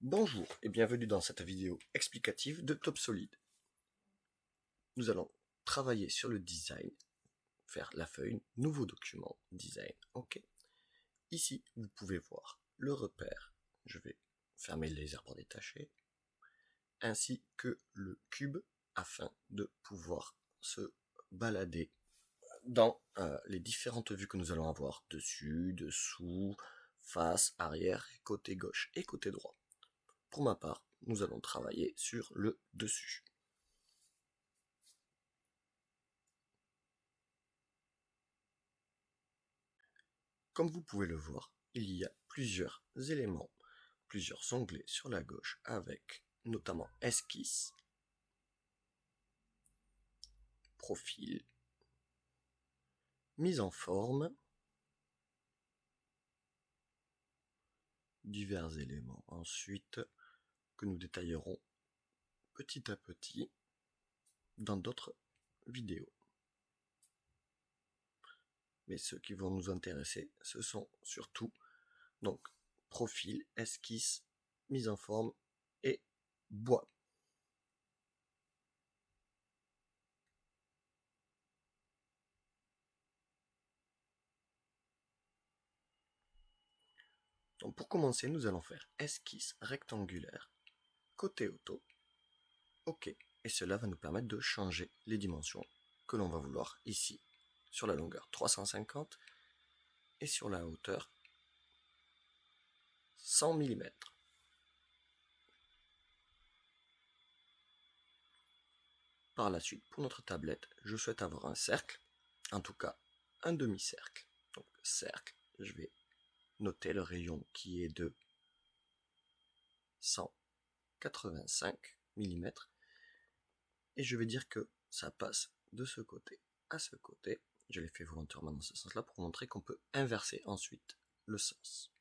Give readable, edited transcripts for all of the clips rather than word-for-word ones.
Bonjour et bienvenue dans cette vidéo explicative de TopSolid. Nous allons travailler sur le design, faire la feuille, nouveau document, design, ok. Ici, vous pouvez voir le repère, je vais fermer les arbres détachés, ainsi que le cube afin de pouvoir se balader dans les différentes vues que nous allons avoir, dessus, dessous, face, arrière, côté gauche et côté droit. Pour ma part, nous allons travailler sur le dessus. Comme vous pouvez le voir, il y a plusieurs éléments, plusieurs onglets sur la gauche avec notamment esquisse, profil, mise en forme, divers éléments ensuite que nous détaillerons petit à petit dans d'autres vidéos. Mais ceux qui vont nous intéresser, ce sont surtout donc profil, esquisse, mise en forme et bois. Donc pour commencer, nous allons faire esquisse rectangulaire, côté auto, OK. Et cela va nous permettre de changer les dimensions que l'on va vouloir ici, sur la longueur 350 et sur la hauteur 100 mm. Par la suite, pour notre tablette, je souhaite avoir un cercle, en tout cas un demi-cercle. Donc cercle, je vais noter le rayon qui est de 185 mm. Et je vais dire que ça passe de ce côté à ce côté. Je l'ai fait volontairement dans ce sens-là pour montrer qu'on peut inverser ensuite le sens.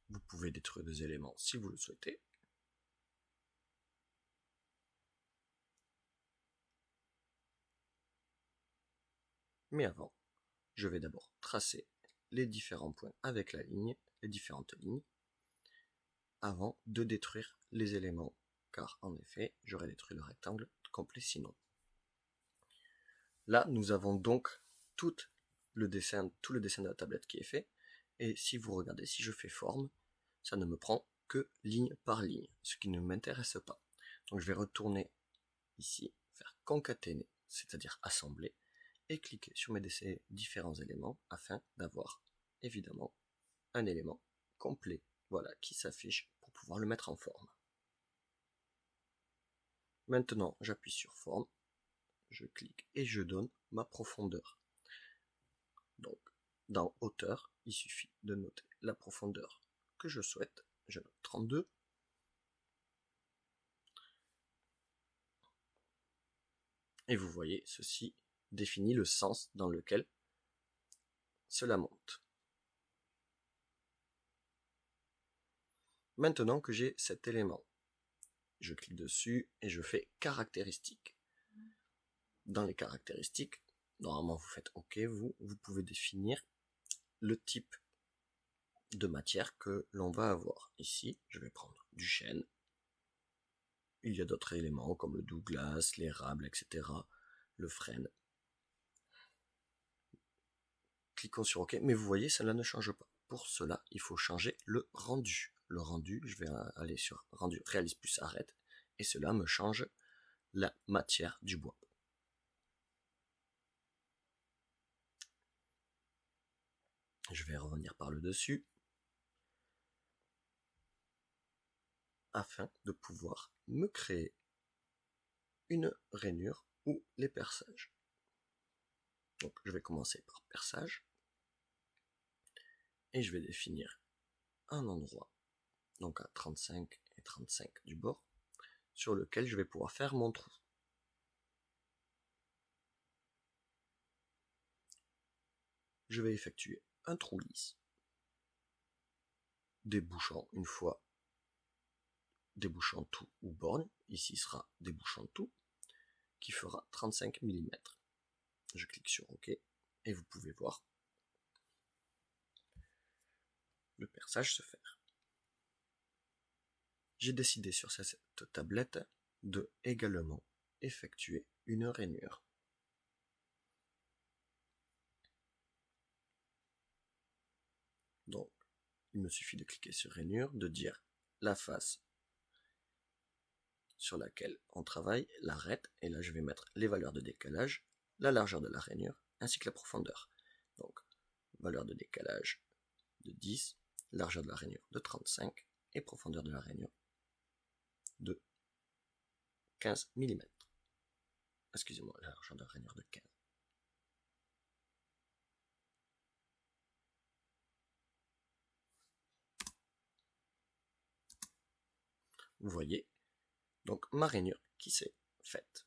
Vous pouvez détruire des éléments si vous le souhaitez. Mais avant, je vais d'abord tracer les différents points avec la ligne, les différentes lignes, avant de détruire les éléments, car en effet, j'aurais détruit le rectangle complet sinon. Là, nous avons donc tout le dessin de la tablette qui est fait, et si vous regardez, si je fais forme, ça ne me prend que ligne par ligne, ce qui ne m'intéresse pas. Donc je vais retourner ici, faire concaténer, c'est-à-dire assembler, et cliquer sur mes différents éléments afin d'avoir évidemment un élément complet, voilà, qui s'affiche pour pouvoir le mettre en forme. Maintenant, j'appuie sur forme, je clique et je donne ma profondeur. Donc, dans hauteur, il suffit de noter la profondeur que je souhaite. Je note 32. Et vous voyez, ceci définit le sens dans lequel cela monte. Maintenant que j'ai cet élément, je clique dessus et je fais caractéristiques. Dans les caractéristiques, normalement vous faites OK, vous pouvez définir le type de matière que l'on va avoir. Ici, je vais prendre du chêne. Il y a d'autres éléments comme le Douglas, l'érable, etc. Le frêne. Cliquons sur OK, mais vous voyez, cela ne change pas. Pour cela, il faut changer le rendu. Le rendu, je vais aller sur rendu réalise plus arrête, et cela me change la matière du bois. Je vais revenir par le dessus afin de pouvoir me créer une rainure ou les perçages. Donc je vais commencer par perçage et je vais définir un endroit, donc à 35 et 35 du bord, sur lequel je vais pouvoir faire mon trou. Je vais effectuer un trou lisse, débouchant une fois, débouchant tout ou borne, ici sera débouchant tout, qui fera 35 mm. Je clique sur OK, et vous pouvez voir le perçage se faire. J'ai décidé sur cette tablette de également effectuer une rainure. Donc, il me suffit de cliquer sur rainure, de dire la face sur laquelle on travaille, l'arête, et là je vais mettre les valeurs de décalage, la largeur de la rainure, ainsi que la profondeur. Donc, valeur de décalage de 10, largeur de la rainure de 35, et profondeur de la rainure de 15 mm. Excusez-moi, la largeur de la rainure de 15. Vous voyez, donc ma rainure qui s'est faite.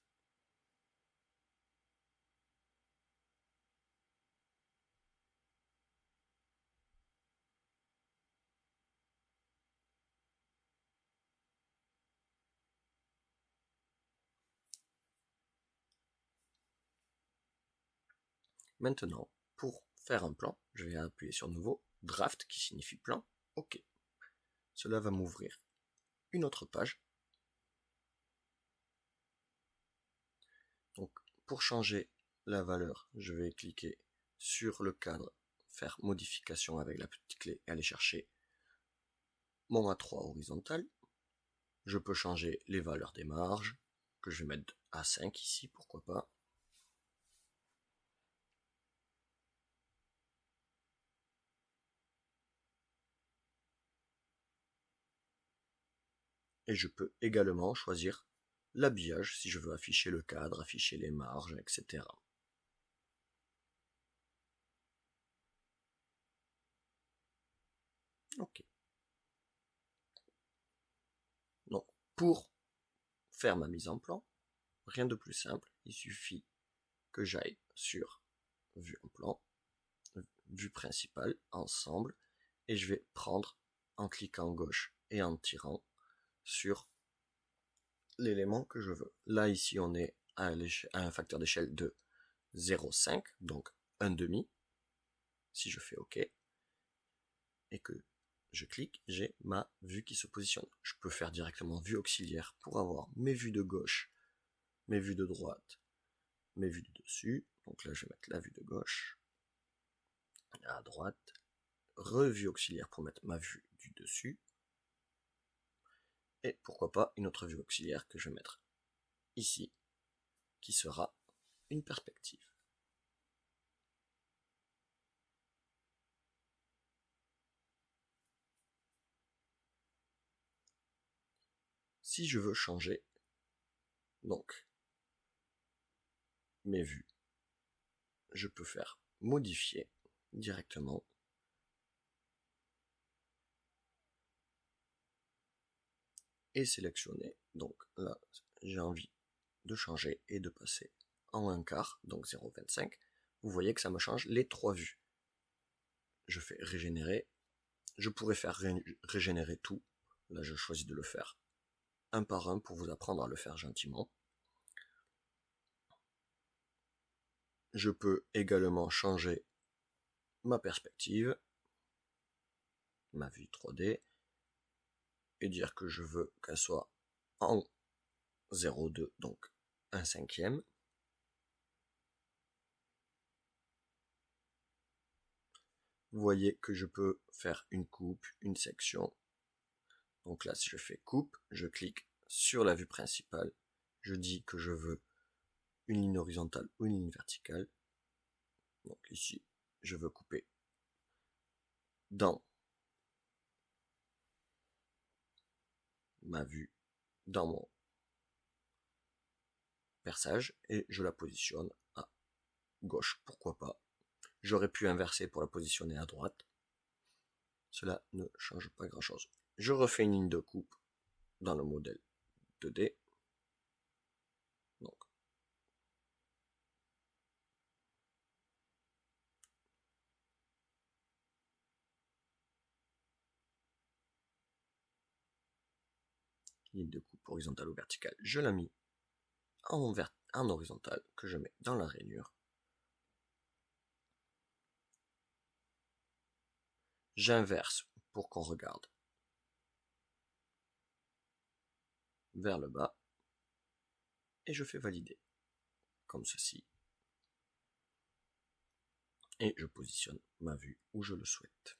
Maintenant, pour faire un plan, je vais appuyer sur nouveau, draft qui signifie plan, OK. Cela va m'ouvrir une autre page. Donc, pour changer la valeur, je vais cliquer sur le cadre, faire modification avec la petite clé et aller chercher mon A3 horizontal. Je peux changer les valeurs des marges, que je vais mettre à 5 ici, pourquoi pas. Et je peux également choisir l'habillage si je veux afficher le cadre, afficher les marges, etc. Ok. Donc, pour faire ma mise en plan, rien de plus simple, il suffit que j'aille sur vue en plan, vue principale, ensemble, et je vais prendre en cliquant gauche et en tirant sur l'élément que je veux. Là, ici, on est à un facteur d'échelle de 0,5, donc 1,5. Si je fais OK, et que je clique, j'ai ma vue qui se positionne. Je peux faire directement vue auxiliaire pour avoir mes vues de gauche, mes vues de droite, mes vues du dessus. Donc là, je vais mettre la vue de gauche, à droite, revue auxiliaire pour mettre ma vue du dessus, et pourquoi pas une autre vue auxiliaire que je vais mettre ici, qui sera une perspective. Si je veux changer donc mes vues, je peux faire modifier directement et sélectionner. Donc là, j'ai envie de changer et de passer en un quart, donc 0,25. Vous voyez que ça me change les trois vues. Je fais régénérer. Je pourrais faire régénérer tout. Là, je choisis de le faire un par un pour vous apprendre à le faire gentiment. Je peux également changer ma perspective, ma vue 3D, et dire que je veux qu'elle soit en 0,2, donc 1/5. Vous voyez que je peux faire une coupe, une section. Donc là, si je fais coupe, je clique sur la vue principale. Je dis que je veux une ligne horizontale ou une ligne verticale. Donc ici, je veux couper dans ma vue, dans mon perçage, et je la positionne à gauche. Pourquoi pas? J'aurais pu inverser pour la positionner à droite. Cela ne change pas grand-chose. Je refais une ligne de coupe dans le modèle 2D. Donc, ligne de coupe horizontale ou verticale, je la mets en horizontal que je mets dans la rainure. J'inverse pour qu'on regarde vers le bas et je fais valider comme ceci et je positionne ma vue où je le souhaite.